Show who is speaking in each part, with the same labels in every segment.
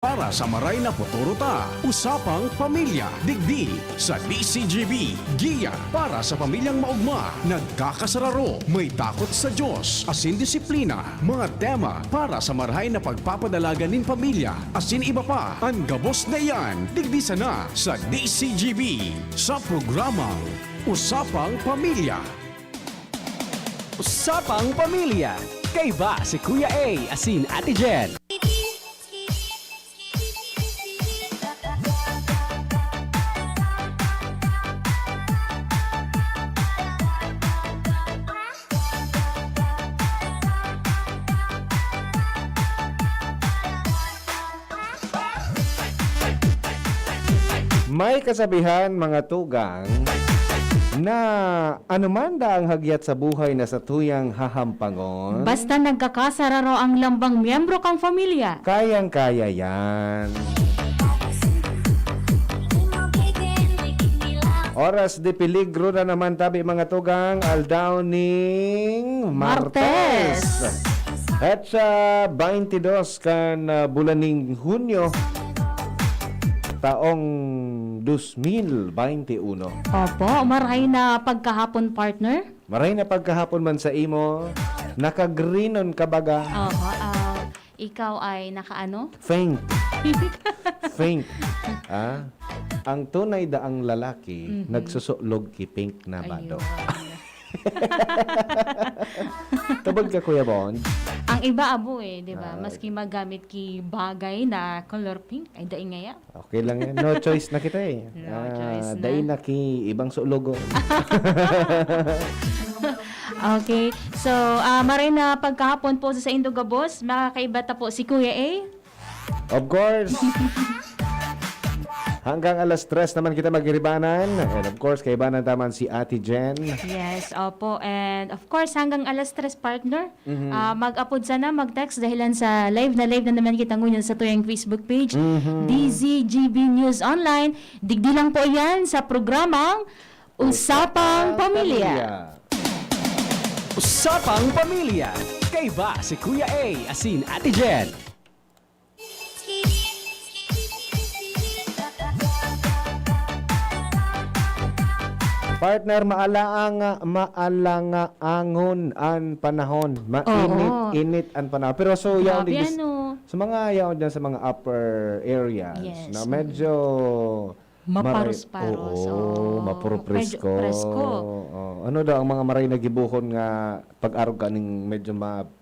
Speaker 1: Para sa maray na puturuta, usapang pamilya, digdi sa DCGB, giya para sa pamilyang maugma, nagkakasararo, may takot sa Diyos, asin disiplina, mga tema para sa marahay na pagpapadalaga nin pamilya, asin iba pa, ang gabos na yan, digdi sana sa DCGB, sa programang Usapang Pamilya.
Speaker 2: Usapang Pamilya, kay ba si Kuya A, asin Ate Jen.
Speaker 3: May kasabihan mga tugang na anuman da ang hagyat sa buhay na sa tuyang hahampangon,
Speaker 4: Basta nagkakasararo ang lambang miyembro kang pamilya.
Speaker 3: kayang-kaya yan. Oras de peligro na naman tabi mga tugang aldawning Martes. At sa 22 kan bulaning Hunyo taong 2021.
Speaker 4: Opo, maray na pagkahapon, partner.
Speaker 3: Maray na pagkahapon man sa imo, nakagrinon ka baga,
Speaker 4: Opo, ikaw ay nakaano?
Speaker 3: faint. Faint. Ah? Ang tunay daang lalaki, nagsusuklog ki pink na bado. Tubod ka, Kuya Bond?
Speaker 4: Ang iba abo di ba? Maski magamit ki bagay na color pink, ay daing ngaya.
Speaker 3: Okay lang yan. No choice na kita eh.
Speaker 4: No choice na.
Speaker 3: Dahil na ki ibang sulogo.
Speaker 4: Okay, so maray na pagkahapon po sa Indogabos, makakaiba ta po si Kuya A.
Speaker 3: Of course. Hanggang alas 3 naman kita magiribanan. And of course, kaibanan taman si Ate Jen.
Speaker 4: Yes, opo. And of course, hanggang alas 3, partner. Mag-upload sana, mag-text dahilan sa live na naman kita ngunyan sa tuyang Facebook page. DZGB News Online. Digdi lang po yan sa programang Usapang Pamilya.
Speaker 2: Usapang Pamilya, kay ba si Kuya A, asin Ate Jen.
Speaker 3: Partner, maalangangon an panahon. Mainit ang panahon. Pero so, yaon
Speaker 4: Grabe,
Speaker 3: din
Speaker 4: ano?
Speaker 3: sa mga yaon dyan sa mga upper areas
Speaker 4: Yes.
Speaker 3: na medyo
Speaker 4: Maparos-paros.
Speaker 3: Oo, mapuro-presko.
Speaker 4: Medyo presko.
Speaker 3: Ano daw ang mga maray na gibuhon nga pag-arog ka ning medyo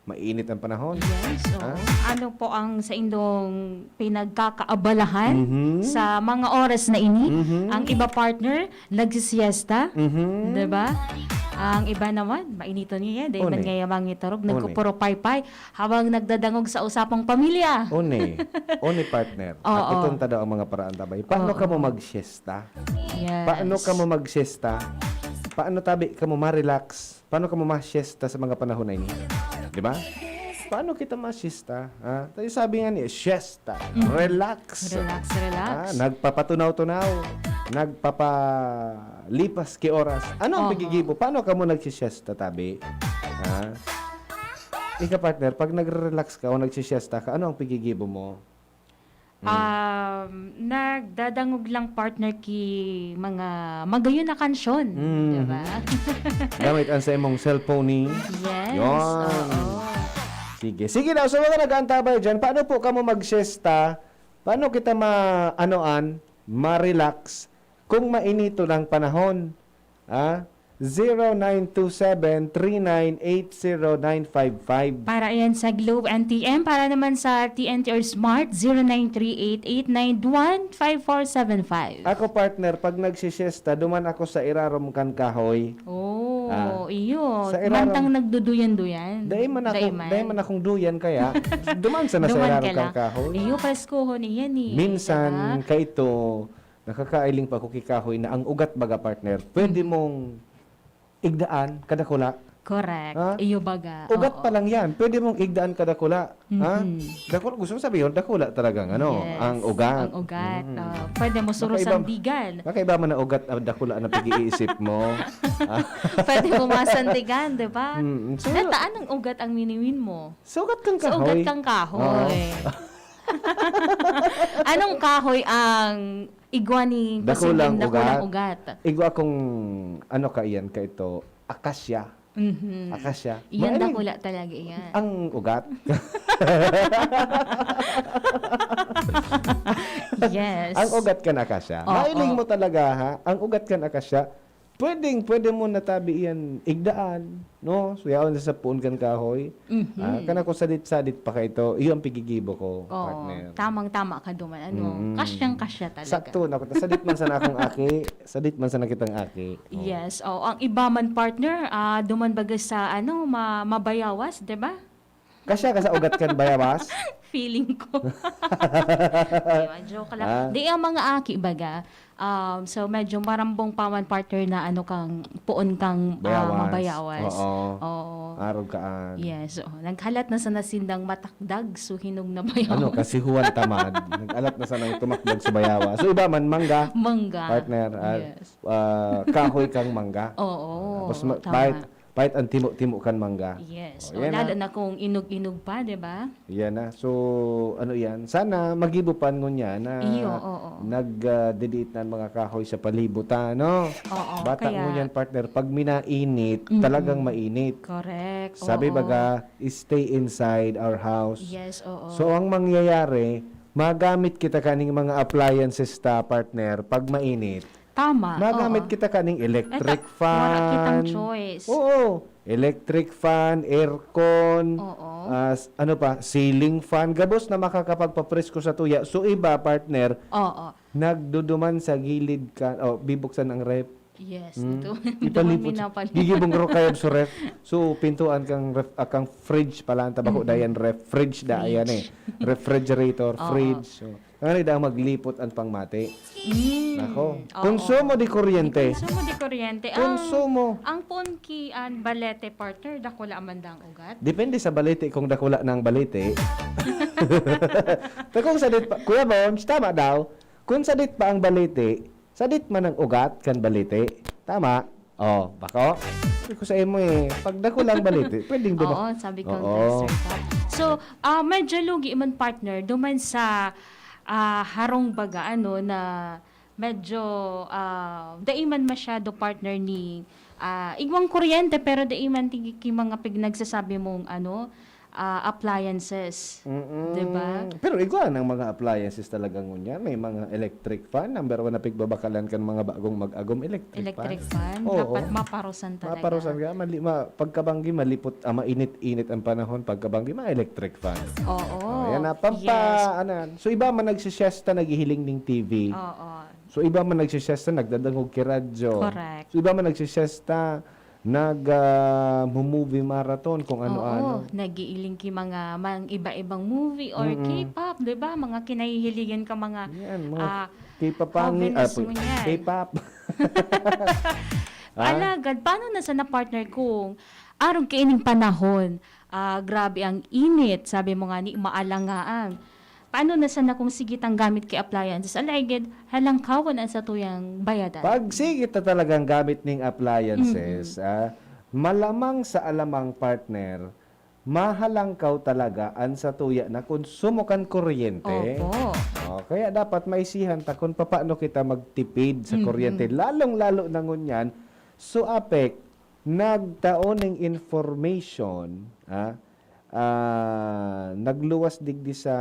Speaker 3: mainit ang panahon?
Speaker 4: Yes, oo. Ano po ang sa indong pinagkakaabalahan sa mga oras na ini? Ang iba, partner, nagsisiesta. Diba? Ang iba naman, mainito niya. Dahil man
Speaker 3: One.
Speaker 4: ngayon mangitarog, nagkupuro pay-pay habang nagdadangog sa usapang pamilya.
Speaker 3: One partner.
Speaker 4: Oo.
Speaker 3: At itong daw ang mga paraan tabay. Paano ka mo mag-siesta?
Speaker 4: Yes.
Speaker 3: Paano ka mo mag-siesta? Paano tabi ka mo ma-relax? Paano ka mo ma-siesta sa mga panahon na ini? Di ba? Paano kita ma-siesta? Tayo sabi nga niya, siesta. Relax.
Speaker 4: Relax.
Speaker 3: Nagpapatunaw-tunaw. Nagpapalipas ki oras. Ano ang pagigibo? Paano ka mo nag-siesta tabi? Ika partner, pag nagre-relax ka o nag-siesta ka, ano ang pagigibo mo?
Speaker 4: Nagdadangog lang, partner, ki mga magayon na kansyon. Diba?
Speaker 3: Gamit ang sa imong cellphone ni.
Speaker 4: Yes.
Speaker 3: Yon.
Speaker 4: Oo.
Speaker 3: Sige daw. So, mga nag-aantabay dyan, paano po ka mo mag-siesta? Paano kita ma-relax kung mainito ng panahon? 0927-3980-955.
Speaker 4: Para yan sa Globe NTM, para naman sa TNT or Smart, 0938-891-5475.
Speaker 3: Ako partner, pag nagsisiesta, duman ako sa irarom kan kahoy.
Speaker 4: Iyo.
Speaker 3: Sa iraram-
Speaker 4: Mantang nagduduyan-duyan.
Speaker 3: Dahil man akong duyan kaya, duman sa nasa
Speaker 4: Duman
Speaker 3: irarom
Speaker 4: ka
Speaker 3: kan kahoy.
Speaker 4: Iyo, preskuhon iyan eh.
Speaker 3: Minsan,
Speaker 4: Diba?
Speaker 3: kaito, nakakailing pa ko kikahoy na ang ugat baga partner, pwede mong igdaan kada kula.
Speaker 4: Correct.
Speaker 3: Ha?
Speaker 4: Iyo baga.
Speaker 3: Ugat
Speaker 4: Oo.
Speaker 3: pa lang yan. Pwede mong igdaan kada kula. Dakula, gusto mo sabihin, dakula talagang
Speaker 4: Yes.
Speaker 3: ang ugat.
Speaker 4: Ang ugat. Pwede mo surusandigan.
Speaker 3: Nakaiba man na ugat ang dakula na pag-iisip mo.
Speaker 4: Pwede mo masandigan, di ba?
Speaker 3: So,
Speaker 4: Nataan ang ugat ang miniwin mo.
Speaker 3: sugat kang
Speaker 4: Sa
Speaker 3: kahoy.
Speaker 4: ugat kang kahoy. Anong kahoy ang igwaning
Speaker 3: Dakulang
Speaker 4: posibleng dakulang ugat?
Speaker 3: Igo akong ano ka iyan ka ito, akasya.
Speaker 4: Mhm.
Speaker 3: Akasya.
Speaker 4: Iyan
Speaker 3: Maaring
Speaker 4: dakula talaga iyan.
Speaker 3: ang ugat.
Speaker 4: Yes.
Speaker 3: Ang ugat ka na akasya.
Speaker 4: Oo.
Speaker 3: Mailing mo talaga ha. Ang ugat ka na akasya. Pwede mo natabi iyan igdaan, no? So yaon sa puon kan kahoy. Kana ko sadit pa kay ito. Iyo ang pigigibo ko,
Speaker 4: Oo,
Speaker 3: partner.
Speaker 4: tamang-tama ka duman. Ano, kasyang-kasya talaga.
Speaker 3: Sakto na ko. Sadit man sana akong aki. Sadit man sana kitang aki. Oh.
Speaker 4: Yes. Oh, ang iba man partner, duman baga sa ano, mabayawas, 'di ba?
Speaker 3: Kasya ka sa ugat kan bayawas?
Speaker 4: Feeling ko. Joke lang. Di ang mga aki baga. So medyo marambong paman partner na ano kang puon kang mabayawas. Oo.
Speaker 3: Araw kaan.
Speaker 4: Yes. Oh, naghalat na sa nasindang matakdag so hinog na bayawas.
Speaker 3: Ano, kasi huwan tamad. Nag-alat na sana yung tumakdag sa bayawa. So iba man, mangga.
Speaker 4: Mangga.
Speaker 3: Partner.
Speaker 4: Yes.
Speaker 3: Kahoy kang mangga.
Speaker 4: Oo.
Speaker 3: Tapos
Speaker 4: tama.
Speaker 3: bite ang timo-timo kan mangga.
Speaker 4: Yes.
Speaker 3: Oh, yan
Speaker 4: Lalo
Speaker 3: na.
Speaker 4: na kung inog-inog pa, 'di ba?
Speaker 3: Yan na. So, ano yan? Sana magibupan ngunya na
Speaker 4: Iyo, oo.
Speaker 3: nag-dediate na ang mga kahoy sa palibutan, no?
Speaker 4: Oo,
Speaker 3: Bata
Speaker 4: kaya-
Speaker 3: mo yan, partner. Pag minainit, talagang mainit.
Speaker 4: Correct.
Speaker 3: Sabi
Speaker 4: oo.
Speaker 3: baga, stay inside our house.
Speaker 4: Yes, oo.
Speaker 3: So, ang mangyayari, magamit kita kaning mga appliances ta, partner, pag mainit.
Speaker 4: Tama.
Speaker 3: Magamit
Speaker 4: oo.
Speaker 3: kita kaning electric
Speaker 4: Wala
Speaker 3: fan.
Speaker 4: kitang choice.
Speaker 3: Oo. Electric fan, aircon,
Speaker 4: Oo.
Speaker 3: ano pa, ceiling fan. Gabos na makakapagpapresko sa tuya. So, iba, partner,
Speaker 4: Oo.
Speaker 3: nagduduman sa gilid ka, bibuksan ang ref.
Speaker 4: Yes.
Speaker 3: Hmm.
Speaker 4: Ito.
Speaker 3: Ipalipot. Gigibong ro kayo sa ref. So, pintuan kang ref, kang fridge pala. Ang tabako dayan ref. Fridge da, ayan eh. Refrigerator, fridge. So, ano daw maglipot ang pangmati. Nako.
Speaker 4: Oo.
Speaker 3: Konsumo di kuryente.
Speaker 4: Konsumo di kuryente.
Speaker 3: Konsumo.
Speaker 4: Ang punki an balete partner, dakula amandang ugat.
Speaker 3: Depende sa balete kung dakula ng balete. Pero kung sadit pa, Kuya Bones, tama daw. Kung sadit pa ang balete, sadit man ang ugat kan balete. Tama? Oh, bako? Sabi ko sa imo pag dakulang balete, pwedeng
Speaker 4: Oo, sabi ko
Speaker 3: Oo.
Speaker 4: So, medyo lugi man partner, duman sa harong baga ano na medyo daiman masyado partner ni igwang kuryente pero daiman tigiki mga nagsasabi mong ano appliances. Diba?
Speaker 3: Pero igual ang mga appliances talaga ngunya. May mga electric fan. Number 1 na pigbabakalan kan mga bagong mag-agom electric fan.
Speaker 4: Fan.
Speaker 3: Oo.
Speaker 4: Dapat maparusan talaga.
Speaker 3: Maparusan ka. Pagkabanggi, malipot, mainit-init ang panahon. Pagkabanggi, electric fan.
Speaker 4: Oo.
Speaker 3: Yan na, anan. So, iba man nagsisiesta, naghihiling ng TV.
Speaker 4: Oo.
Speaker 3: So, iba man nagsisiesta, nagdadangog kiradyo.
Speaker 4: Correct.
Speaker 3: So, iba man nagsisiesta, movie marathon, kung ano-ano.
Speaker 4: Oo, nag-iiling ki mga iba-ibang movie or K-pop, 'di ba? Mga kinahihiligan ka mga
Speaker 3: Yan, mga K-popangin.
Speaker 4: hobbies mo yan.
Speaker 3: K-pop.
Speaker 4: Alagad, paano na sa na-partner kung arong kaining panahon, grabe ang init, sabi mo nga ni maalangaan. Paano na sana kung sigitang gamit kay appliances? Alagad, halangkawan ang sa tuyang bayadan.
Speaker 3: Pag sige ta talagang gamit ning appliances, malamang sa alamang partner, mahalangkaw talaga ang sa tuya na konsumo kan kuryente.
Speaker 4: Opo.
Speaker 3: Kaya dapat maisihan ta kung paano kita magtipid sa kuryente. Lalong-lalo na ngunyan, so apek, nagtaoning information, nagluwas digdi sa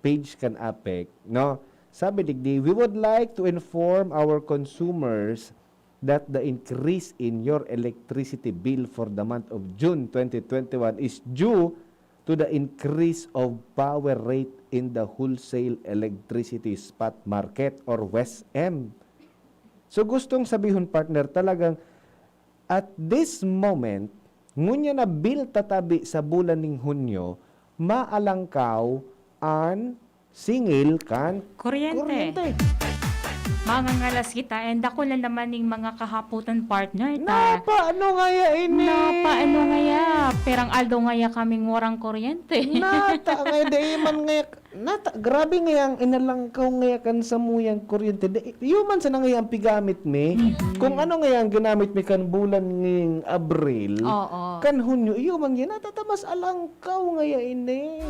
Speaker 3: page kan APEC, no? Sabi digdi, we would like to inform our consumers that the increase in your electricity bill for the month of June 2021 is due to the increase of power rate in the wholesale electricity spot market or WESM. So gustong sabihon partner talagang at this moment ngunya na bill tatabi sa bulan ning Hunyo, maalangkaw an singil kan
Speaker 4: Kuryente. Mga ngalas kita, and ako lang naman ng mga kahaputan partner.
Speaker 3: Paano ngaya ini?
Speaker 4: Paano ngaya? Perang aldo ngaya kaming warang kuryente.
Speaker 3: Nata ngaya di man ngaya grabe ngayang inalangkaw ngayakan sa muyang kuryente. Human sa ngayang pigamit mi. Kung ano ngayang ginamit mi kan bulan ngayong Abril,
Speaker 4: Oo.
Speaker 3: kan Hunyo, human yan natatamas alangkaw ngaya ini.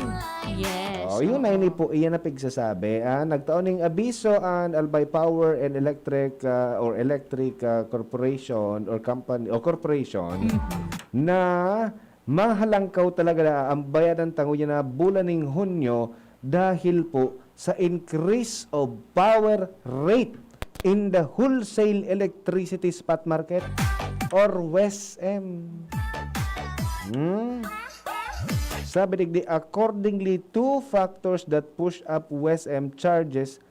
Speaker 4: Yes.
Speaker 3: Oh, yun na ini po, iyan na pigsasabi. Nagtaon ng abiso ang Albay Power and Electric Corporation or company o corporation na mahalangkaw talaga na ang bayadan tango niya na bulan ng Hunyo dahil po sa increase of power rate in the wholesale electricity spot market or WESM. Sabi digdi, accordingly, two factors that push up WESM charges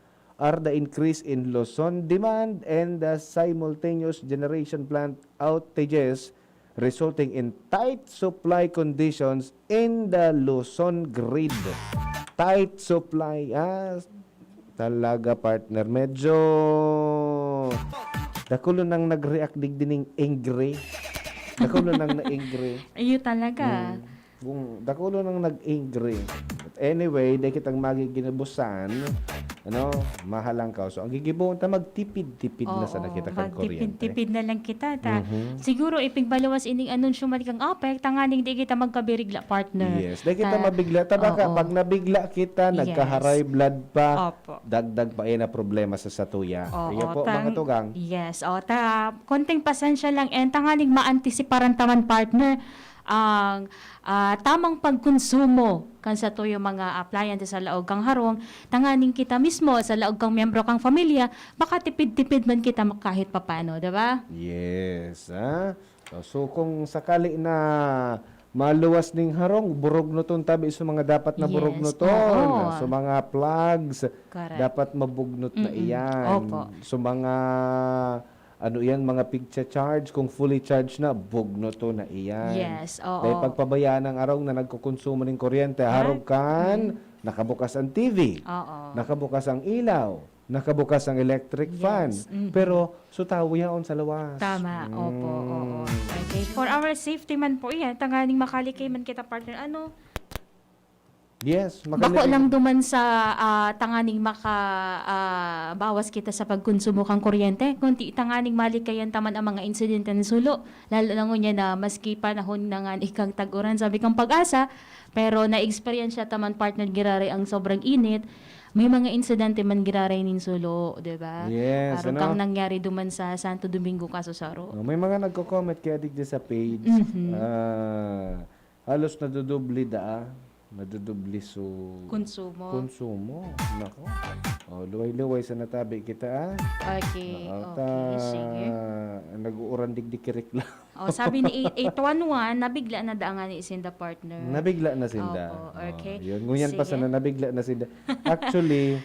Speaker 3: are the increase in Luzon demand and the simultaneous generation plant outages resulting in tight supply conditions in the Luzon grid. Tight supply. Talaga partner. Medyo dakulo nang nag-react digdining angry. Dakulo nang na-angry.
Speaker 4: Ayun talaga.
Speaker 3: Kung dakulo nang nag-angry. But anyway, dahil kitang magiginabusan, mahalang ka. So, ang gigibuon ta magtipid-tipid na sa nakita kang kuryente.
Speaker 4: Magtipid-tipid na lang kita. Siguro, ipigbalawas ining anunsyo man kang OPEC, tanganing di kita magkabirigla, partner.
Speaker 3: Yes. Dahil kita mabigla. Tabaka, pag nabigla kita, nagka-high blood pa,
Speaker 4: Opo.
Speaker 3: dagdag pa na problema sa satuya. Kaya po, mga tugang.
Speaker 4: Yes. Konting pasensya lang. And tanganing ma-antisiparan taman, partner, ang tamang pagkonsumo kan sa to yung mga appliances sa laog kang harong, tanganing kita mismo sa laog kang miyembro kang pamilya, baka tipid-tipid man kita kahit papano, diba?
Speaker 3: Yes. So, kung sakali na maluwas ning harong, burog no ton tabi sa mga dapat na burog no ton.
Speaker 4: Oo.
Speaker 3: So, mga plugs,
Speaker 4: Correct.
Speaker 3: dapat mabugnot na iyan.
Speaker 4: Opo.
Speaker 3: So, mga mga picture charge, kung fully charged na, bugno to na iyan.
Speaker 4: Yes, oo.
Speaker 3: Dahil pagpabayaan ng araw na nagkukonsumo ng kuryente, harog kan, nakabukas ang TV,
Speaker 4: Oo.
Speaker 3: nakabukas ang ilaw, nakabukas ang electric fan. Pero, sutaw yaon sa lawas.
Speaker 4: Tama. Opo. Oo. Okay. For our safety man po yan, tanganing makalikay man kita, partner.
Speaker 3: Yes.
Speaker 4: Bako lang duman sa tanganing bawas kita sa pagkonsumo kang kuryente. Kunti tanganing malikayan taman ang mga insidente ni Sulo. Lalo lang niya na maski panahon na nga ikang tag-uran sabi kang pag-asa, pero na-experience siya taman partner girare ang sobrang init. May mga insidente man giraray nin Sulo, di ba?
Speaker 3: Yes,
Speaker 4: Araw kang nangyari duman sa Santo Domingo, Casusaro.
Speaker 3: May mga nagko-comment kaya digdi sa page. Halos nadudubli nadudubli so konsumo. Nako. Luway-luway sa natabi kita.
Speaker 4: Okay. Sige.
Speaker 3: Nag-uuran digdikirik lang.
Speaker 4: Sabi ni 8811, nabigla na daangan ni Isinda, partner.
Speaker 3: Nabigla na sinda.
Speaker 4: Opo, okay.
Speaker 3: Yun, ngunyan pa
Speaker 4: Sige.
Speaker 3: sana nabigla na sinda. Actually,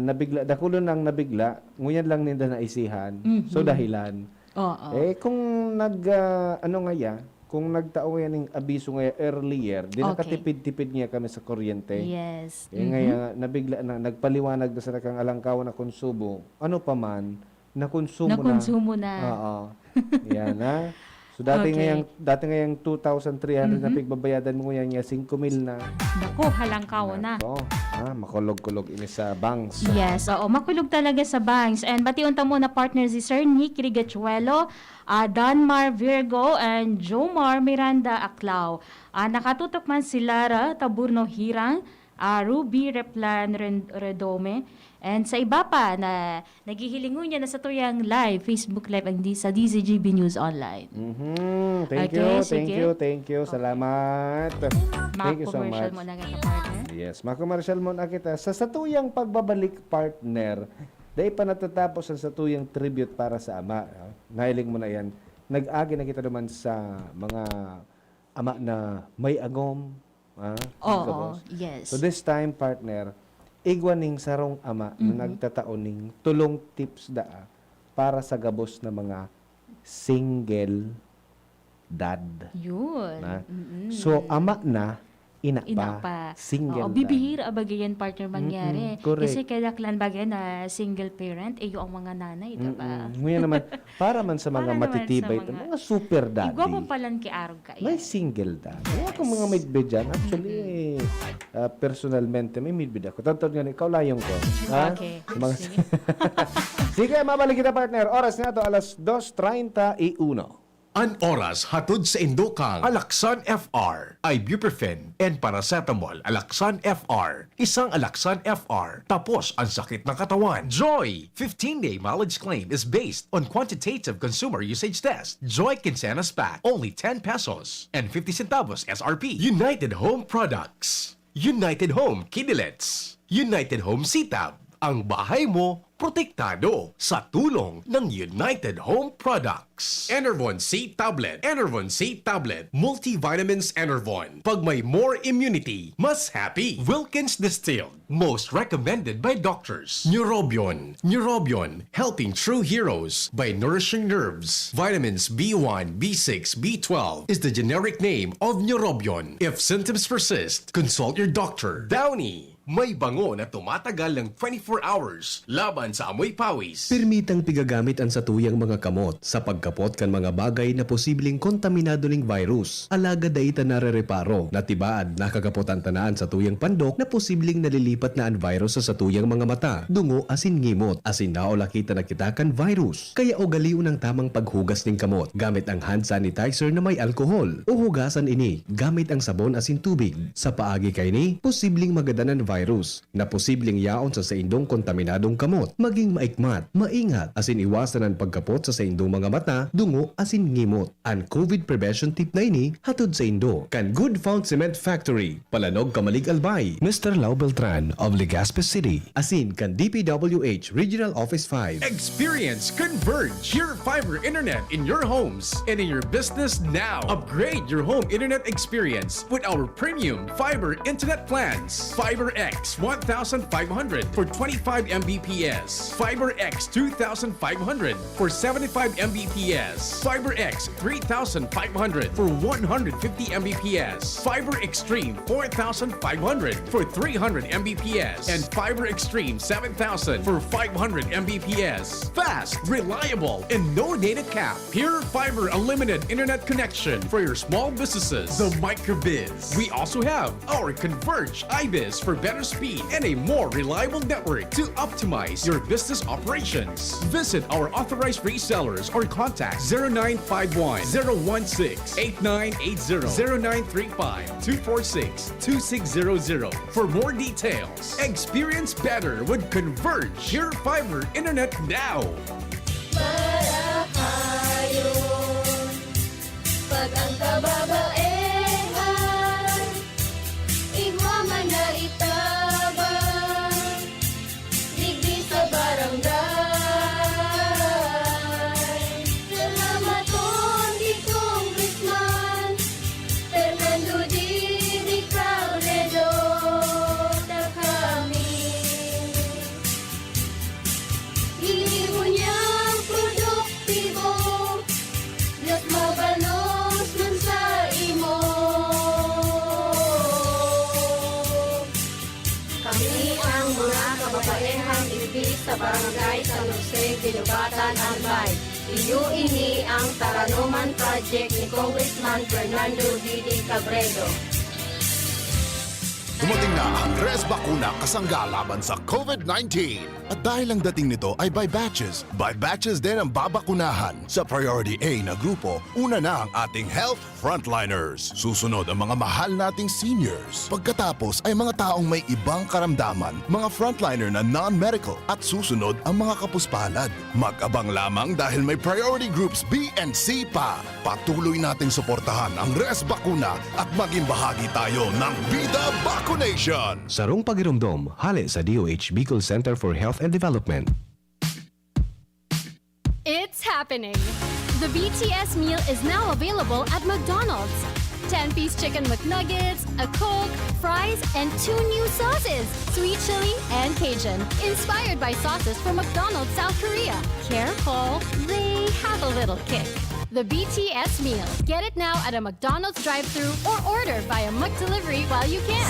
Speaker 3: nabigla, dakulo nang nabigla, ngunyan lang ninda na isihan. So, dahilan.
Speaker 4: Oo.
Speaker 3: Kung kung nagtao yan ng abiso nga earlier, di nakatipid-tipid niya kami sa kuryente.
Speaker 4: Yes.
Speaker 3: Ngayon, nabigla na, nagpaliwanag na sa nakang alangkaw na konsumo, ano pa man, nakonsumo na. Oo. Yan na. So, dati ngayang 2,300 na pigbabayadan mo yan, 5,000 na.
Speaker 4: Naku, halangkaw na.
Speaker 3: Makulog-kulog ini sa banks.
Speaker 4: Yes, makulog talaga sa banks. And batiunta mo na partner si Sir Nick Rigachuelo, Donmar Virgo, and Jomar Miranda Aclao. Nakatutok man si Lara Taburno Hirang, Ruby Replan Redome, and sa iba pa na naghihilingon niya na sa tuyang live, Facebook Live sa DZGB News Online.
Speaker 3: Thank you. Salamat. Thank you so much.
Speaker 4: Commercial mo na nga partner.
Speaker 3: Yes, commercial mo na kita. Sa satuyang pagbabalik, partner, dahil pa natatapos ang satuyang tribute para sa ama. Nahiling mo na yan. Nag-agi na kita naman sa mga ama na may agom.
Speaker 4: Yes.
Speaker 3: So this time, partner, igwaning sarong ama na nagtataoning tulong tips para sa gabos na mga single dad.
Speaker 4: Yun.
Speaker 3: So, ama na, ina pa, single dad.
Speaker 4: Bibihira bagayan partner mangyari.
Speaker 3: Correct.
Speaker 4: Kasi kailangan bagay na single parent, yung mga nanay, diba?
Speaker 3: Ngayon naman, para man sa mga
Speaker 4: Para naman
Speaker 3: matitibay,
Speaker 4: sa mga-
Speaker 3: mga super daddy.
Speaker 4: Igwa pa palang ki arog ka
Speaker 3: May single dad. Wala akong mga maidbe dyan. Actually, personalmente, may midbid ako. Tantod nga, ikaw layong ko. Ha?
Speaker 4: Okay.
Speaker 3: Mga-
Speaker 4: Sige.
Speaker 3: Sige, mabalik kita, partner. Oras na to, alas 2:31.
Speaker 1: An oras hatod sa Indokang Alaksan FR, ibuprofen and paracetamol Alaksan FR. Isang Alaksan FR. Tapos ang sakit ng katawan. Joy! 15-day mileage claim is based on quantitative consumer usage test. Joy Quincenas Pack, only 10 pesos and 50 centavos SRP. United Home Products. United Home Kidilets. United Home Sitab. Ang bahay mo, protektado sa tulong ng United Home Products. Enervon C Tablet. Enervon C Tablet. Multivitamins Enervon. Pag may more immunity, mas happy. Wilkins Distilled. Most recommended by doctors. Neurobion. Neurobion. Helping true heroes by nourishing nerves. Vitamins B1, B6, B12 is the generic name of Neurobion. If symptoms persist, consult your doctor. Downy. May bango na tumatagal ng 24 hours laban sa amoy pawis.
Speaker 5: Permitang pigagamit ang satuyang mga kamot sa pagkapot kan mga bagay na posibleng kontaminado ning virus. Alaga daita narereparo na tibaad nakakapot ang tanaan sa tuyang pandok na posibleng nalilipat na ang virus sa satuyang mga mata, dungo asin ngimot, asin naolakita na kita kan virus. Kaya ugaliw ng tamang paghugas ning kamot gamit ang hand sanitizer na may alkohol. O hugasan ini gamit ang sabon asin tubig. Sa paagi kay ni, posibleng magadanan virus na posibleng yaon sa saindong kontaminadong kamot. Maging maikmat, maingat, asin iwasan ang pagkapot sa saindong mga mata, dungo, asin ngimot. Ang COVID prevention tip na ini, hatod sa indo. Kan Good Found Cement Factory, Palanog Kamalig Albay, Mr. Lau Beltran of Legazpi City. Asin kan DPWH Regional Office 5.
Speaker 1: Experience Converge, your fiber internet in your homes and in your business now. Upgrade your home internet experience with our premium fiber internet plans. Fiber X 1500 for 25 Mbps. Fiber X 2500 for 75 Mbps. Fiber X 3500 for 150 Mbps. Fiber Extreme 4500 for 300 Mbps. And Fiber Extreme 7000 for 500 Mbps. Fast, reliable, and no data cap. Pure Fiber Unlimited Internet connection for your small businesses. The Microbiz. We also have our Converge iBiz for better speed and a more reliable network to optimize your business operations. Visit our authorized resellers or contact 0951 016 8980 0935 246 2600 for more details. Experience better with Converge Pure Fiber Internet now.
Speaker 6: Marahayon pag ang kababaehan igwa man na itabang digdi sa barangay. Salamat di Congressman Fernando Didi Cabredo na kami himo niyang produktibo Diyos mabalos man sa imo. Kami ang mga kababaehang ibig sa barangay San Jose, Ginubatan, Albay. Iyo ini ang Taranuman Project ni Congressman Fernando Didi Cabredo.
Speaker 7: Dumating na ang Res Bakuna kasangga laban sa COVID-19. At dahil ang dating nito ay by batches din ang babakunahan. Sa Priority A na grupo, una na ang ating health frontliners. Susunod ang mga mahal nating seniors. Pagkatapos ay mga taong may ibang karamdaman, mga frontliner na non-medical. At susunod ang mga kapuspalad. Mag-abang lamang dahil may priority groups B and C pa. Patuloy nating suportahan ang Res Bakuna at maging bahagi tayo ng Vida Vacunation.
Speaker 5: Sarong pagirumdom, hali sa DOH Bicol Center for Health and Development.
Speaker 8: It's happening! The BTS meal is now available at McDonald's. 10-piece chicken McNuggets, a Coke, fries, and 2 new sauces, sweet chili and Cajun, inspired by sauces from McDonald's South Korea. Careful, they have a little kick. The BTS meal. Get it now at a McDonald's drive-thru or order via McDelivery while you can.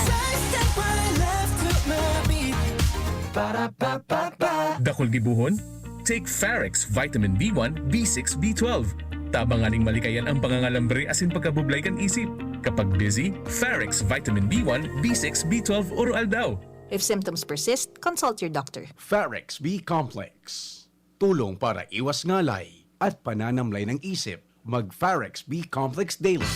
Speaker 9: Dakol gibuhon? Take Farex Vitamin B1, B6, B12. Tabang aning malikayan ang pangangalambre asin pagkabublay kan isip. Kapag busy, Pharax Vitamin B1, B6, B12 o Roal daw.
Speaker 10: If symptoms persist, consult your doctor.
Speaker 1: Pharax B Complex. Tulong para iwas ngalay at pananamlay ng isip. Mag-Pharax B Complex Daily.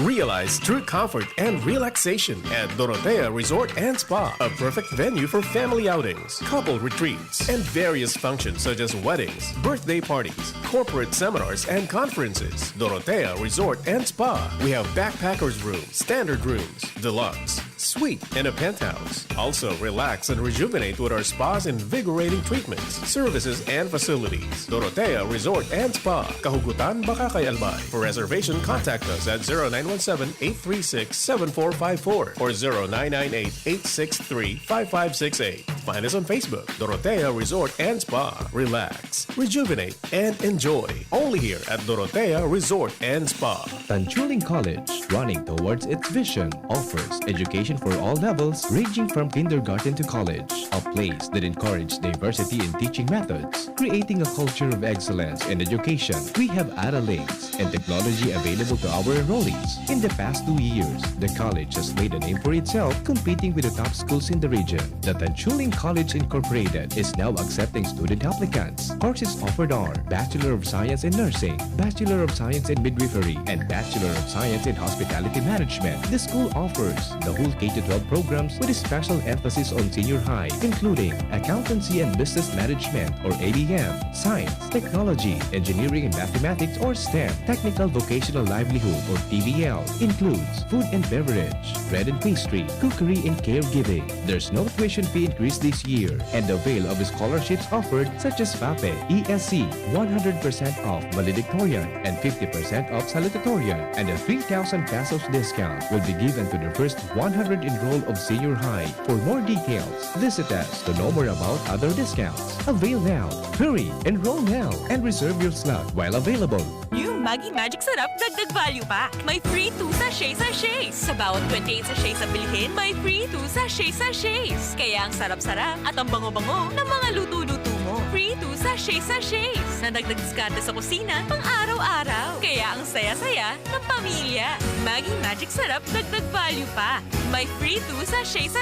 Speaker 11: Realize true comfort and relaxation at Dorotea Resort and Spa, a perfect venue for family outings, couple retreats, and various functions such as weddings, birthday parties, corporate seminars, and conferences. Dorotea Resort and Spa. We have backpackers rooms, standard rooms, deluxe, suite, and a penthouse. Also, relax and rejuvenate with our spas invigorating treatments, services, and facilities. Dorotea Resort and Spa, Kahugutan, Bakakay, Albay. For reservation, contact us at 0917-836-7454 or 0998-863-5568. Find us on Facebook, Dorotea Resort and Spa. Relax, rejuvenate, and enjoy. Only here at Dorotea Resort and Spa.
Speaker 5: Tanchuling College, running towards its vision, offers education for all levels ranging from kindergarten to college. A place that encourages diversity in teaching methods, creating a culture of excellence in education. We have analytics and technology available to our enrollees. In the past 2 years, the college has made a name for itself, competing with the top schools in the region. The Tanchuling College Incorporated is now accepting student applicants. Courses offered are Bachelor of Science in Nursing, Bachelor of Science in Midwifery, and Bachelor of Science in Hospitality Management. The school offers the whole K-12 programs with a special emphasis on senior high, including Accountancy and Business Management or ABM, Science, Technology, Engineering and Mathematics or STEM, Technical Vocational Livelihood or TVL, includes food and beverage, bread and pastry, cookery and caregiving. There's no tuition fee increase this year and avail of scholarships offered such as FAPE, ESC, 100% off valedictorian and 50% off salutatorian, and a 3,000 pesos discount will be given to the first 100 enrolled of senior high. For more details, visit us to know more about other discounts. Avail now, hurry, enroll now, and reserve your slot while available.
Speaker 12: New Maggi Magic Sarap Dagdag Value Pack. May free 2 sachets. Sa bawat 28 sachets na bilhin, may free 2 sachets. Kaya ang sarap-sarap at ang bango-bango ng mga luto-luto mo. Free 2 sachets. Na dagdag diskarte sa kusina pang araw-araw. Kaya ang saya-saya ng pamilya. Maggi Magic Sarap Dagdag Value Pack. May free 2 sachets.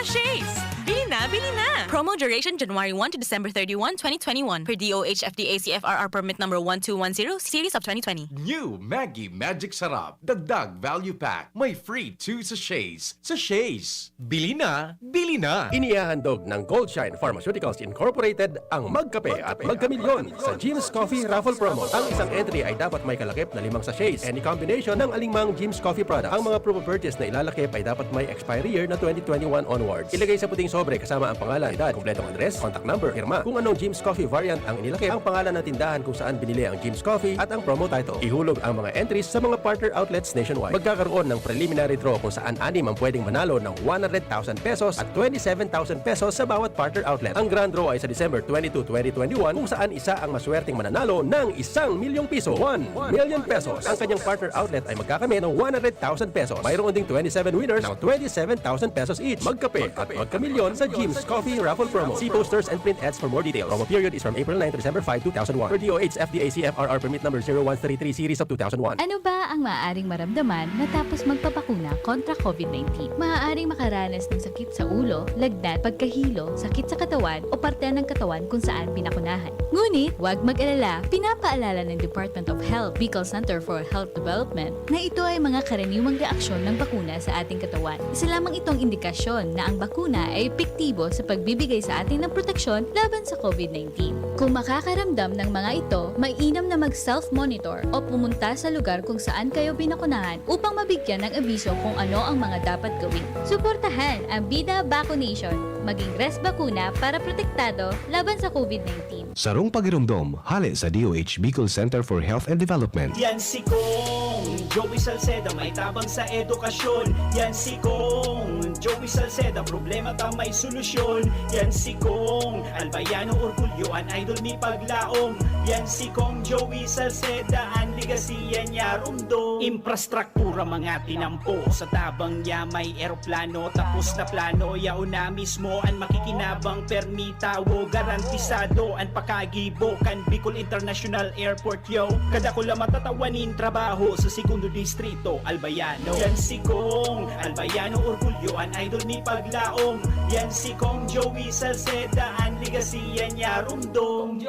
Speaker 12: Bili na, bili na! Promo duration January 1 to December 31, 2021 per DOH FDA CFRR permit number 1210 series of 2020.
Speaker 1: New Maggi Magic Sarap. Dagdag Value Pack. May free 2 sachets. Sachets.
Speaker 11: Bili na, bili na! Inihahandog ng Goldshine Pharmaceuticals Incorporated ang Magkape at Magkamilyon sa Jim's Coffee Raffle Promo. Ang isang entry ay dapat may kalakip na 5 sachets. Any combination ng alinmang Jim's Coffee products. Ang mga proof of purchase na ilalakip ay dapat may expiry year na 2021 onwards. Ilagay sa puting sobre kasama ang pangalan, edad, kumpletong address, contact number, firma. Kung anong Jim's Coffee variant ang inilakip, ang pangalan ng tindahan kung saan binili ang Jim's Coffee at ang promo title. Ihulog ang mga entries sa mga partner outlets nationwide. Magkakaroon ng preliminary draw kung saan 6 ang pwedeng manalo ng 100,000 pesos at 27,000 pesos sa bawat partner outlet. Ang grand draw ay sa December 22, 2021 kung saan isa ang maswerteng mananalo ng 1 milyong piso. 1 million pesos. Ang kanyang partner outlet ay magkakamit ng 100,000 pesos. Mayroon ding 27 winners ng 27,000 pesos each. Magkape at magkamilyon sa Jim's Coffee Raffle Promo. See posters and print ads for more details. Promo period is from April 9 to December 5, 2001. For DOH FDA CFRR permit number 0133 series of 2001.
Speaker 4: Ano ba ang maaaring maramdaman matapos magpapakuna kontra COVID-19? Maaaring makaranas ng sakit sa ulo, lagnat, pagkahilo, sakit sa katawan o parte ng katawan kung saan pinakunahan. Ngunit, huwag mag-alala. Pinapaalala ng Department of Health, Bicol Center for Health Development na ito ay mga karaniwang reaksyon ng bakuna sa ating katawan. Isa lamang itong indikasyon na ang bakuna ay epektibo sa pagbibigay sa atin ng proteksyon laban sa COVID-19. Kung makakaramdam ng mga ito, mainam na mag-self-monitor o pumunta sa lugar kung saan kayo binakunahan upang mabigyan ng abiso kung ano ang mga dapat gawin. Suportahan ang Bida Vaccination. Maging rest bakuna para protektado laban sa COVID-19.
Speaker 5: Sarong pagirumdom, hali sa DOH Bicol Center for Health and Development.
Speaker 2: Yan si Kong Joey Salceda, may tabang sa edukasyon. Yan si Kong Joey Salceda, problema ta may solusyon. Yan si Kong Albayano Orgulyoan, idol mi paglaom. Yan si Kong Joey Salceda, ang ligasiya niya rumdo. Infrastruktura mga tinampo, sa tabang niya may eroplano. Tapos na plano, yaon na mismo mo ang makikinabang permitawo garantisado ang pakagibo kan Bicol International Airport yo kada ko lang matatawanin trabaho sa segundo distrito Albayano yan si Kong Albayano orgulyo an idol ni Paglaong yan si Kong Joey Salceda ang ligasiya niya rumdong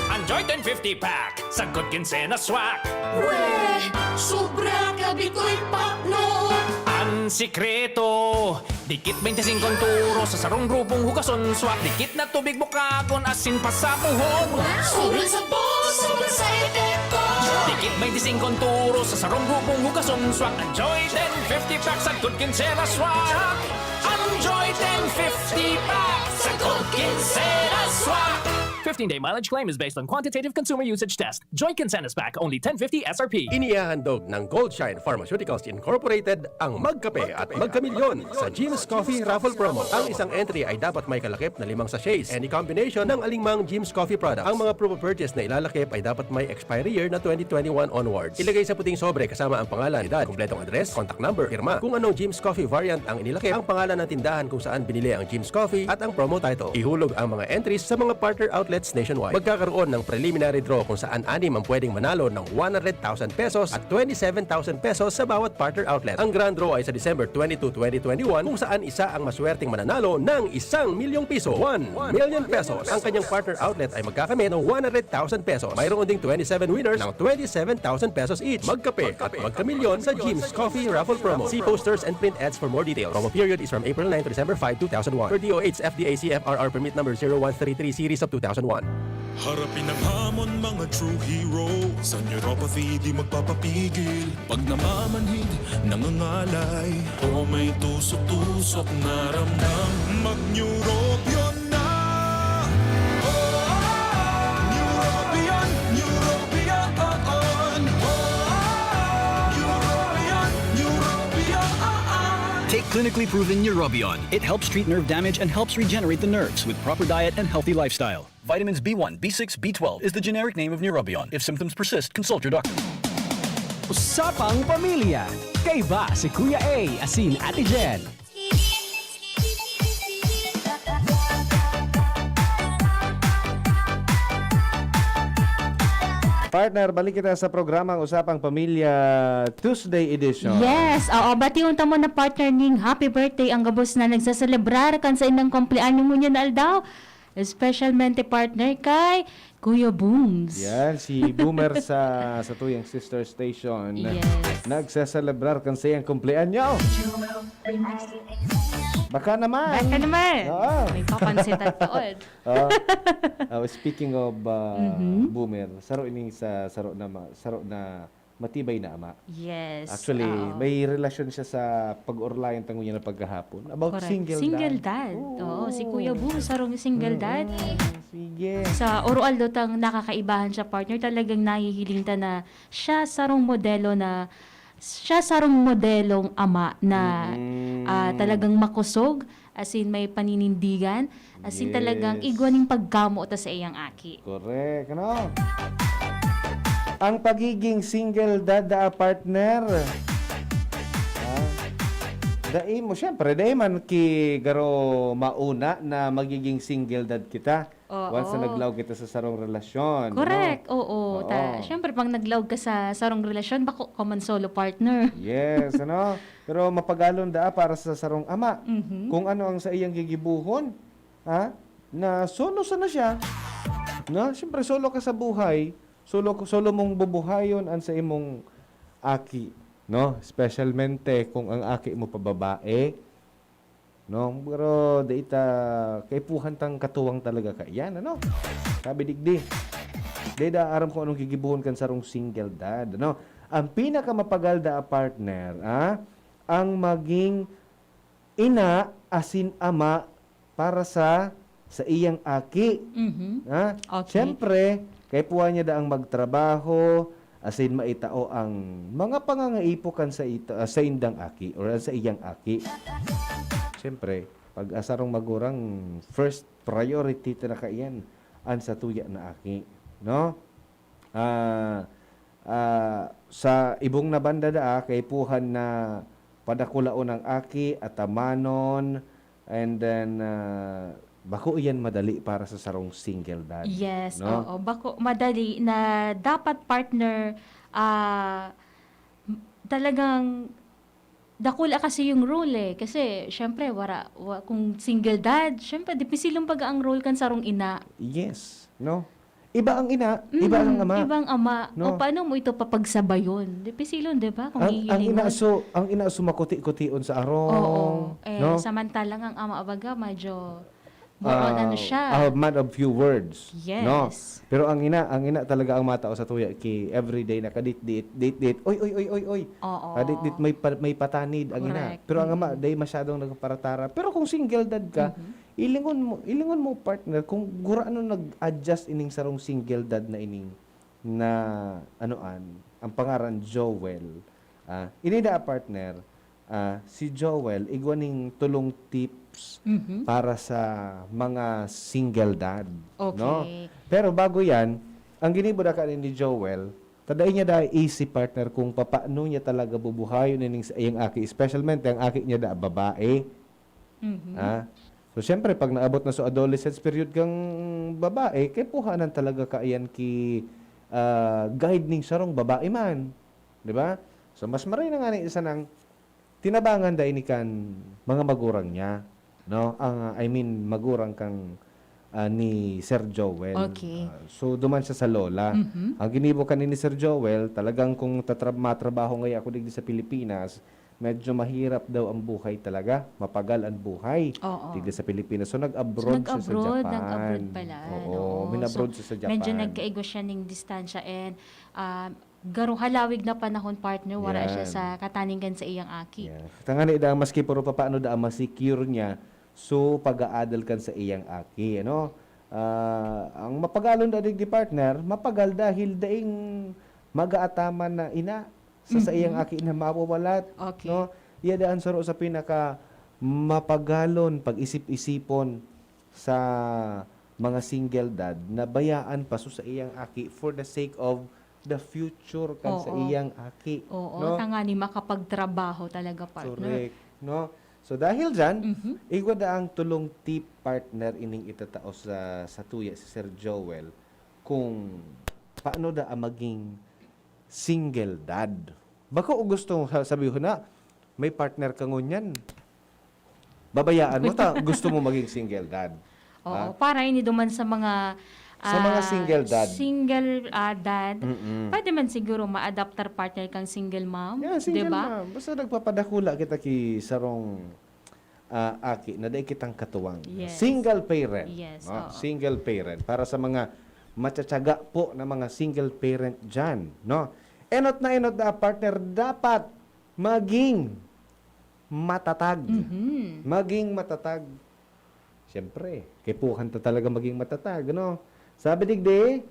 Speaker 9: Enjoy 1050 pack, sagkot kinsena swak.
Speaker 6: Weh, sobra ka Bikoy Pakno.
Speaker 9: Ang sikreto, dikit 25 turo sa sarong grupong hugason swak. Dikit na tubig bukagon asin pa sa puhon.
Speaker 6: Sobrang sabon, sobrang sa epekto.
Speaker 9: Dikit 25 turo sa sarong grupong hugason swak. Enjoy 1050 pack, sagkot kinsena swak. Enjoy 1050 pack, sagkot kinsena swak. 15-day mileage claim is based on quantitative consumer usage test. Joy Kinsenas Pack, only 1050 SRP.
Speaker 11: Inihahandog ng Goldshine Pharmaceuticals Incorporated ang Magkape at Magkamilyon sa Jim's Coffee Raffle Promo. Ang isang entry ay dapat may kalakip na 5 sachets. Any combination ng alingmang Jim's Coffee product. Ang mga proof of purchase na ilalakip ay dapat may expiry year na 2021 onwards. Ilagay sa puting sobre kasama ang pangalan, edad, kumpletong address, contact number, firma. Kung anong Jim's Coffee variant ang inilakip, ang pangalan ng tindahan kung saan binili ang Jim's Coffee at ang promo title. Ihulog ang mga entries sa mga partner outlets nationwide. Magkakaroon ng preliminary draw kung saan 6 ang pwedeng manalo ng 100,000 pesos at 27,000 pesos sa bawat partner outlet. Ang grand draw ay sa December 22, 2021 kung saan isa ang maswerteng mananalo ng 1,000,000 piso. 1 million pesos. Ang kanyang partner outlet ay magkakamit ng 100,000 pesos. Mayroon ding 27 winners ng 27,000 pesos each. Magkape at magkamilyon sa Jim's Coffee Raffle Promo. See posters and print ads for more details. Promo period is from April 9 to December 5, 2001. For DOH FDA CFRR permit number 0133 series of 2001.
Speaker 13: Harapin ang hamon mga true hero. Sa neuropathy di magpapapigil. Pag namamanhid, nangangalay o may tusok-tusok na ramdam, mag-neurobion na. Neurobion, neurobion, neurobion, neurobion.
Speaker 14: Take clinically proven Neurobion. It helps treat nerve damage and helps regenerate the nerves with proper diet and healthy lifestyle. Vitamins B1, B6, B12 is the generic name of Neurobion. If symptoms persist, consult your doctor.
Speaker 1: Usapang Pamilya. Kay ba si Kuya A, asin Ate Jen?
Speaker 3: Partner, balik kita sa programang Usapang Pamilya Tuesday edition.
Speaker 4: Yes, oo, bati unta mo na partner ning happy birthday ang gabos na nagsaselebrar kan sa inang kumpleanyo mo niya na aldaw. Specialmente partner kay Kuya Booms.
Speaker 3: Yan, si Boomer sa tuyang sister station.
Speaker 4: Yes.
Speaker 3: Nagsaselebrar kan sa iyang kumpleanyo. Baka naman.
Speaker 4: Baka naman.
Speaker 3: Oo.
Speaker 4: May papansin at tuod.
Speaker 3: Speaking of Boomer, saro ini sa saro na matibay na ama.
Speaker 4: Yes.
Speaker 3: Actually, may relasyon siya sa pag-orlayan tango niya na pagkahapon about
Speaker 4: Correct.
Speaker 3: single dad.
Speaker 4: Oo, si Kuya Booms sarong single dad.
Speaker 3: Sige.
Speaker 4: Sa Oroaldo tang nakakaibahan siya partner, talagang nahihiling ta na siya sarong modelong ama na talagang makusog, as in may paninindigan, as in talagang igwaning pagkamo ta sa iyang aki.
Speaker 3: Correct, ano? Ang pagiging single dad partner. Dai mo syempre, dai man ki garo mauna na magiging single dad kita.
Speaker 4: Oo.
Speaker 3: Once na naglaw kita sa sarong relasyon.
Speaker 4: Correct,
Speaker 3: ano?
Speaker 4: oo. Syempre, pag naglawg ka sa sarong relasyon, bako common solo partner.
Speaker 3: Yes, ano? Pero mapagalon da para sa sarong ama. Kung ano ang sa iyang gigibuhon, na solo sana siya. No? Syempre, solo ka sa buhay. Solo mong bubuhayon ang sa imong aki. No? Specialmente kung ang aki mo pa babae. No? Pero daita kay puhantang katuwang talaga ka. Yan, ano? Sabi digdi. Dada aram ko anong gigibuhon kan sarong single dad, ano? Ang pinakamapagal da partner, ang maging ina asin ama para sa iyang aki.
Speaker 4: Okay.
Speaker 3: Siyempre, kay puha niya da ang magtrabaho, asin maitao ang mga pangangaipo kan sa indang aki or sa iyang aki. Siyempre, pag asarong magurang first priority talaga yan an sa tuya na aki, no? Sa ibong na banda da kay puhan na padakulaon ang aki at amanon And then, bako yan madali para sa sarong single dad.
Speaker 4: Yes,
Speaker 3: no?
Speaker 4: oo. Bako, madali na dapat partner, talagang dakula kasi yung role eh. Kasi, syempre, kung single dad, syempre, dipisilong pag ang role kan sarong ina.
Speaker 3: Yes. No? Iba ang ina, iba ang ama.
Speaker 4: Ibang ama.
Speaker 3: No?
Speaker 4: O paano mo ito papagsabayon? Dipisilon, di ba? Kung
Speaker 3: Ang ina
Speaker 4: hihilingon.
Speaker 3: ang ina sumakuti-kutiun sa arong.
Speaker 4: Oo.
Speaker 3: no?
Speaker 4: Samantalang ang ama abaga, medyo more on ano siya.
Speaker 3: A man of few words.
Speaker 4: Yes.
Speaker 3: No? Pero ang ina talaga ang matao sa tuya ki everyday na kadit-dit. Oy.
Speaker 4: Oo.
Speaker 3: Kadit-dit may patanid ang ina.
Speaker 4: Correct.
Speaker 3: Pero ang ama day masyadong nagparatara. Pero kung single dad ka, ilingon mo partner kung guraano nag-adjust ining sarong single dad na ining na ang pangaran Joel. Ini da partner. Si Joel igwaning tulong tips para sa mga single dad.
Speaker 4: Okay.
Speaker 3: No? Pero bago yan, ang ginibuda ka ni Joel, taday niya da easy partner kung paano niya talaga bubuhayon ining sa iyang aki. Especialmente ang aki niya da babae. So, syempre, pag naabot na sa adolescence period kang babae, kay puhanan talaga kaayan ki guide ning sarong babae man. Di ba? So, mas maray na nga ni isa ng tinabangan da ini kan mga magurang niya. No? Magurang kang ni Sir Joel.
Speaker 4: Okay.
Speaker 3: So, duman siya sa lola. Ang ginibo ka ni Sir Joel, talagang kung matrabaho ngayon ako digdi sa Pilipinas, medyo mahirap daw ang buhay talaga. Mapagal ang buhay.
Speaker 4: Oo.
Speaker 3: Digdi sa Pilipinas. So, nag-abroad siya sa Japan.
Speaker 4: Nag-abroad pala.
Speaker 3: Oo, minabroad siya sa Japan.
Speaker 4: Medyo nagkaigo siya ng distansya and garo halawig na panahon partner, wala siya
Speaker 3: Yan.
Speaker 4: sa kataningan sa iyang aki.
Speaker 3: Yeah. Tangani da maski puro paano da ma-secure niya so pag-aadal kan sa iyang aki, ano? Ang mapagalon da digdi partner, mapagal dahil daing mag-aataman na ina sa iyang aki na mawawalat,
Speaker 4: Okay.
Speaker 3: no? Iya daan saro sa pinaka mapagalon pag-isip-isipon sa mga single dad na bayaan pa so sa iyang aki for the sake of the future kan sa
Speaker 4: Oo.
Speaker 3: iyang aki.
Speaker 4: Oo,
Speaker 3: no?
Speaker 4: tangani makapagtrabaho talaga partner.
Speaker 3: Correct. No? So dahil dyan, igwa da ang tulong tip partner ining itatao sa tuya si Sir Joel kung paano da ang maging single dad. Baka o gusto sabihin na may partner ka ngunyan. Babayaan mo ta gusto mo maging single dad.
Speaker 4: Oo, para ini duman sa mga
Speaker 3: Sa mga single dad.
Speaker 4: Dad. Pwede man siguro ma-adapter partner kang single mom,
Speaker 3: Yeah, single
Speaker 4: diba?
Speaker 3: mom. Basta nagpapadakula kita ki sarong aki na day kitang katuwang.
Speaker 4: Yes.
Speaker 3: Single parent.
Speaker 4: Yes,
Speaker 3: no?
Speaker 4: oo.
Speaker 3: Single parent. Para sa mga matsatsaga po na mga single parent dyan. No? Enot na partner, dapat maging matatag. Maging matatag. Siyempre, kipuhan ta talaga maging matatag. No? Sabi digdi,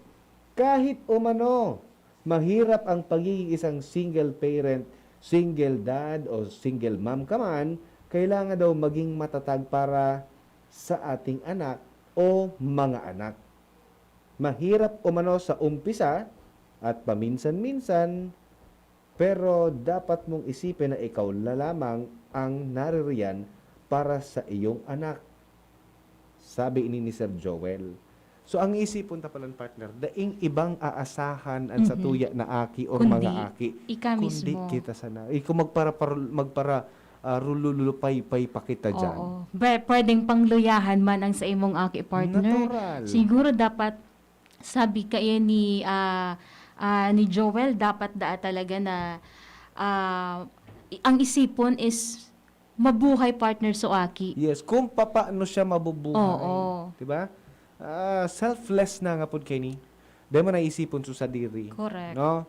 Speaker 3: kahit umano, mahirap ang pagiging isang single parent, single dad o single mom ka man, kailangan daw maging matatag para sa ating anak o mga anak. Mahirap umano sa umpisa at paminsan-minsan, pero dapat mong isipin na ikaw lamang ang naririyan para sa iyong anak. Sabi ini ni Sir Joel. So ang isipon ta palan partner, daing ibang aasahan an sa tuya na aki or
Speaker 4: Kundi,
Speaker 3: mga aki.
Speaker 4: ika
Speaker 3: Kundi
Speaker 4: mismo.
Speaker 3: kita sana. Ikaw magpara rululupay-pay pa kita dyan.
Speaker 4: Oo. Pwedeng pangluyahan man ang sa imong aki partner.
Speaker 3: Natural.
Speaker 4: Siguro dapat sabi kaya ni Joel dapat talaga na ang isipon is mabuhay partner so aki.
Speaker 3: Yes, kung paano siya mabubuhay.
Speaker 4: Oo.
Speaker 3: 'Di ba? Selfless na nga pud kay ni. Dahil mo naisipon sa diri.
Speaker 4: Correct.
Speaker 3: No?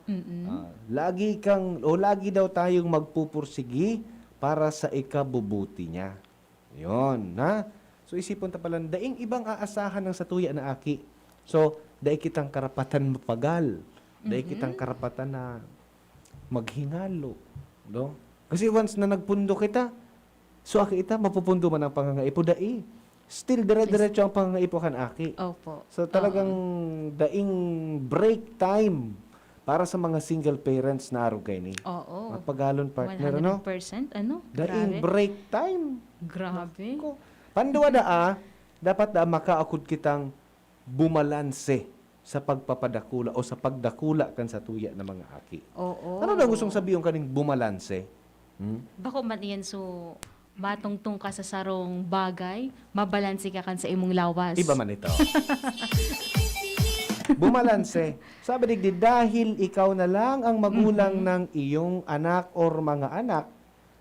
Speaker 3: Lagi daw tayong magpupursigi para sa ikabubuti niya. Yon, na? So isipon ta pala, daing ibang aasahan ng satuya na aki. So, daing kitang karapatan mapagal. Daing kitang karapatan na maghingalo. No? Kasi once na nagpundo kita, so aki ita, mapupundo man ang pangangaipo dai. Still, dire-diretso ang pangangaipo kan aki.
Speaker 4: Opo.
Speaker 3: So talagang daing break time para sa mga single parents na araw kay ni.
Speaker 4: Oo.
Speaker 3: Mapagalon partner, ano?
Speaker 4: 100%, ano?
Speaker 3: Daing
Speaker 4: Grabe.
Speaker 3: break time.
Speaker 4: Grabe.
Speaker 3: Pandua dapat makaakod kitang bumalanse sa pagpapadakula o sa pagdakula kan sa tuya ng mga aki.
Speaker 4: Oo.
Speaker 3: Ano na gustong sabihin kaning bumalanse?
Speaker 4: Bako man yan so matungtong ka sa sarong bagay, mabalanse ka kan sa imong lawas.
Speaker 3: Iba man ito. Bumalanse. Sabi digdi, dahil ikaw na lang ang magulang ng iyong anak or mga anak,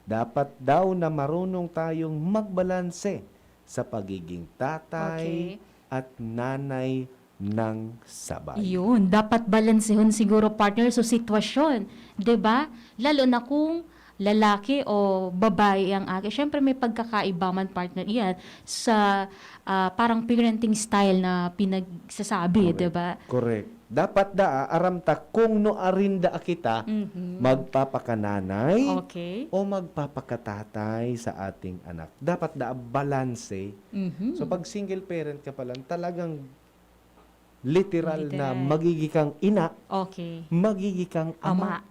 Speaker 3: dapat daw na marunong tayong magbalanse sa pagiging tatay at nanay ng sabay.
Speaker 4: Yun, dapat balansehon siguro partner sa sitwasyon. 'Di ba? Lalo na kung lalaki o babae ang aki. Siyempre may pagkakaiba man partner iyan sa parang parenting style na pinagsasabi, 'di ba?
Speaker 3: Correct. Dapat aram ta kung no arinda kita magpapakananay o magpapakatatay sa ating anak. Dapat balanse. So pag single parent ka pa lang, talagang literal na magiging kang ina, magiging kang ama.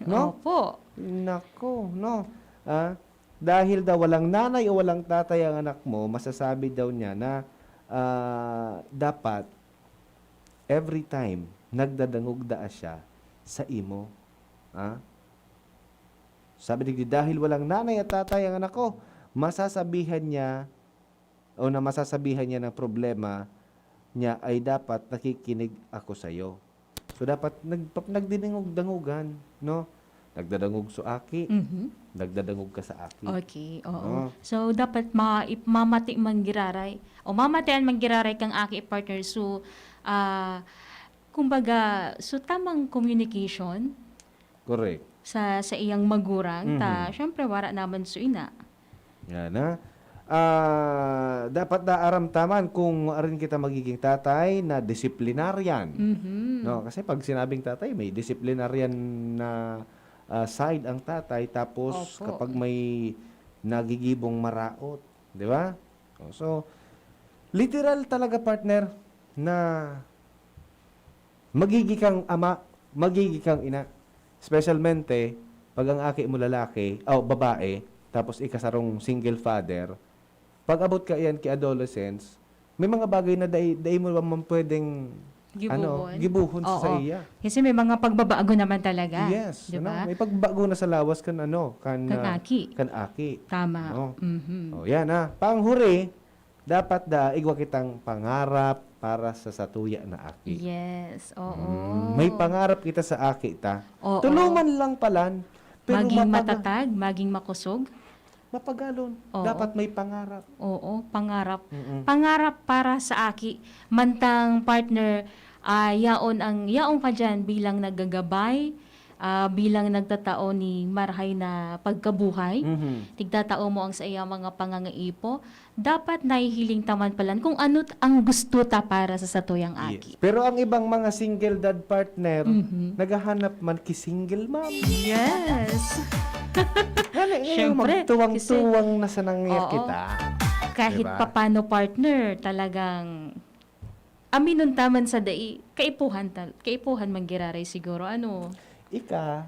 Speaker 3: No?
Speaker 4: Opo.
Speaker 3: Nako, no. Dahil daw walang nanay o walang tatay ang anak mo, masasabi daw niya na dapat every time nagdadangog siya sa imo. Sabi digdi, dahil walang nanay at tatay ang anak ko, masasabihan niya ng problema niya ay dapat nakikinig ako sa iyo. So dapat nagdidingog-dangugan, no? Nagdadangog sa aki, nagdadangog ka sa aki.
Speaker 4: Okay, oo. So dapat mamati manggiraray o mamatian manggiraray kang aki partner. So kumbaga, so tamang communication.
Speaker 3: Correct.
Speaker 4: Sa iyang magurang ta syempre wala naman so ina.
Speaker 3: Yan na. Dapat aramtaman kung arin kita magiging tatay na disciplinarian. No, kasi pag sinabing tatay, may disciplinarian na side ang tatay, tapos kapag may nagigibong maraot, di ba? So literal talaga partner na magiging kang ama, magiging kang ina. Specialmente pag ang aki mo lalaki o babae, tapos ikasarong single father, pag abot ka iyan ki adolescence, may mga bagay na dai mo man pwedeng gibuhon sa iya.
Speaker 4: Kasi may mga pagbabago naman talaga.
Speaker 3: Yes,
Speaker 4: diba?
Speaker 3: May pagbago na sa lawas kan
Speaker 4: aki.
Speaker 3: Kan aki.
Speaker 4: Tama.
Speaker 3: No? Yan panghuri, dapat igwa kitang pangarap para sa satuya na aki.
Speaker 4: Yes, oo.
Speaker 3: May pangarap kita sa aki ta. Tulungan lang palan. Pero
Speaker 4: maging matatag, maging makusog.
Speaker 3: Mapagalon. Dapat may pangarap.
Speaker 4: Oo, pangarap. Pangarap para sa aki. Mantang partner, yaon ka dyan bilang naggagabay, bilang nagtatao ni marhay na pagkabuhay. Tigtatao mo ang sa iya mga pangangaipo. Dapat nahihiling taman palan kung ano ang gusto ta para sa satuyang aki.
Speaker 3: Pero ang ibang mga single dad partner, naghahanap man ki single mom.
Speaker 4: Yes.
Speaker 3: Siyempre, magtuwang-tuwang na sa nangyayat kita.
Speaker 4: Kahit papano partner, talagang aminon taman sa dai, kaipuhan manggiraray siguro. Ano?
Speaker 3: Ika.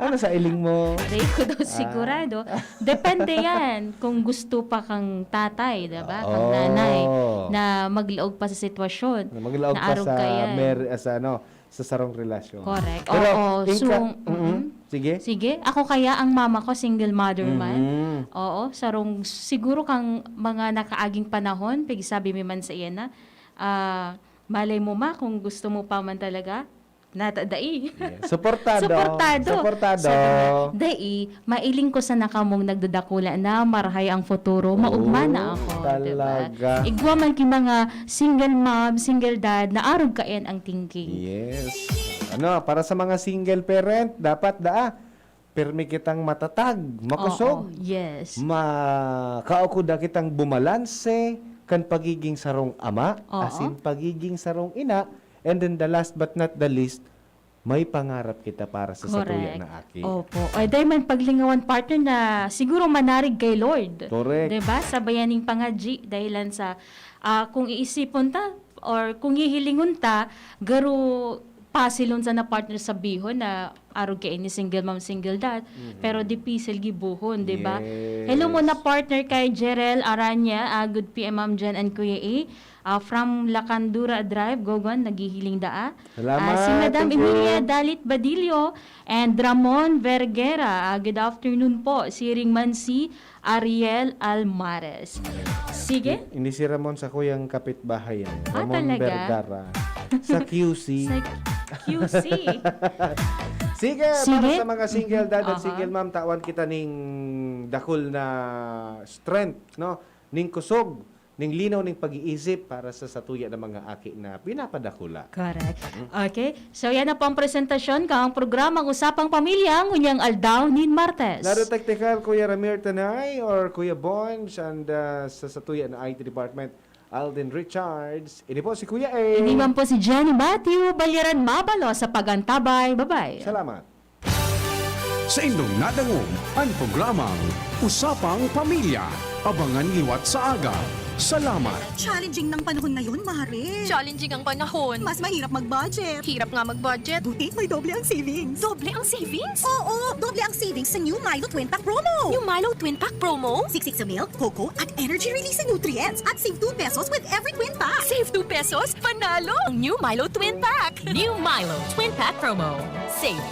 Speaker 3: Ano sa iling mo?
Speaker 4: Dahil ko daw sigurado. Depende yan kung gusto pa kang tatay, diba? Kang nanay na maglaog pa sa sitwasyon.
Speaker 3: Maglaog pa sa sarong relasyon.
Speaker 4: Correct.
Speaker 3: Pero,
Speaker 4: Sige. Ako kaya ang mama ko single mother man. Oo, sarong siguro kang mga nakaaging panahon, sabi mi man sa iyan na malay mo ma kung gusto mo pa man talaga. Natadai.
Speaker 3: Yeah. Suportado.
Speaker 4: So, dai, mailing ko sa nakamong nagdadakula na marhay ang futuro, maugma na ako.
Speaker 3: Talaga.
Speaker 4: Diba? Igwa man ki mga single mom, single dad, na arog kayan ang thinking.
Speaker 3: Yes. Para sa mga single parent, dapat permi kitang matatag, makusog.
Speaker 4: Yes.
Speaker 3: Kaukuda kitang bumalanse, kan pagiging sarong ama, asin pagiging sarong ina. And then the last but not the least, may pangarap kita para sa satuya na aki.
Speaker 4: Opo. Ay, dahil man paglingawan partner na siguro manarig kay Lord.
Speaker 3: Correct.
Speaker 4: Diba? Sa bayaning pangadji, dahilan sa kung iisipon ta or kung hihilingon ta, garo pasilon sa na partner sa bihon na arog kay ni single mom, single dad. Pero di pisil gibuhon, di ba?
Speaker 3: Yes.
Speaker 4: Hello mo na partner kay Jerel Aranya, good PM Ma'am Jen and Kuya A. From Lacandura Drive, Gogon, naghihiling daa.
Speaker 3: Salamat.
Speaker 4: Si Madam
Speaker 3: Thank you.
Speaker 4: Emilia Dalit Badillo and Ramon Vergera. Good afternoon po. Si Ringmansi Ariel Almares. Sige.
Speaker 3: Hindi si Ramon sa kuyang kapitbahay yan.
Speaker 4: Ah,
Speaker 3: Ramon
Speaker 4: talaga?
Speaker 3: Vergara. Sa QC.
Speaker 4: Sa QC.
Speaker 3: Sige, para
Speaker 4: Sige.
Speaker 3: sa mga single dad at
Speaker 4: Aha.
Speaker 3: single mom, tawan kita ning dakol na strength, no? Ning kusog, ning linaw ning pag-iisip para sa satuya ng mga aki na pinapadakula.
Speaker 4: Correct. Okay. So yan na po ang presentasyon kang programang Usapang Pamilya ngunyang Aldaw nin Martes.
Speaker 3: Laro technical, Kuya Ramir Tanay or Kuya Bonch and sa satuya ng IT Department, Alden Richards. Ini po si Kuya A.
Speaker 4: Iniwan po si Jenny Matthew Balyaran Mabalo sa pagantabay. Bye-bye.
Speaker 3: Salamat.
Speaker 1: Sa inyong nadangog ang programang Usapang Pamilya. Abangan liwat sa aga. Salamat.
Speaker 10: Challenging ng panahon ngayon, Mare.
Speaker 8: Challenging ang panahon.
Speaker 10: Mas mahirap mag-budget.
Speaker 8: Hirap nga mag-budget.
Speaker 10: Buti may doble ang savings.
Speaker 8: Doble ang savings?
Speaker 10: Oo, doble ang savings sa new Milo Twin Pack Promo.
Speaker 8: Yung Milo Twin Pack promo?
Speaker 10: Siksik sa milk, cocoa, at energy-releasing nutrients. At save 2 pesos with every twin pack.
Speaker 8: Save 2 pesos? Panalo! Ang new Milo Twin Pack! New Milo Twin Pack promo. Save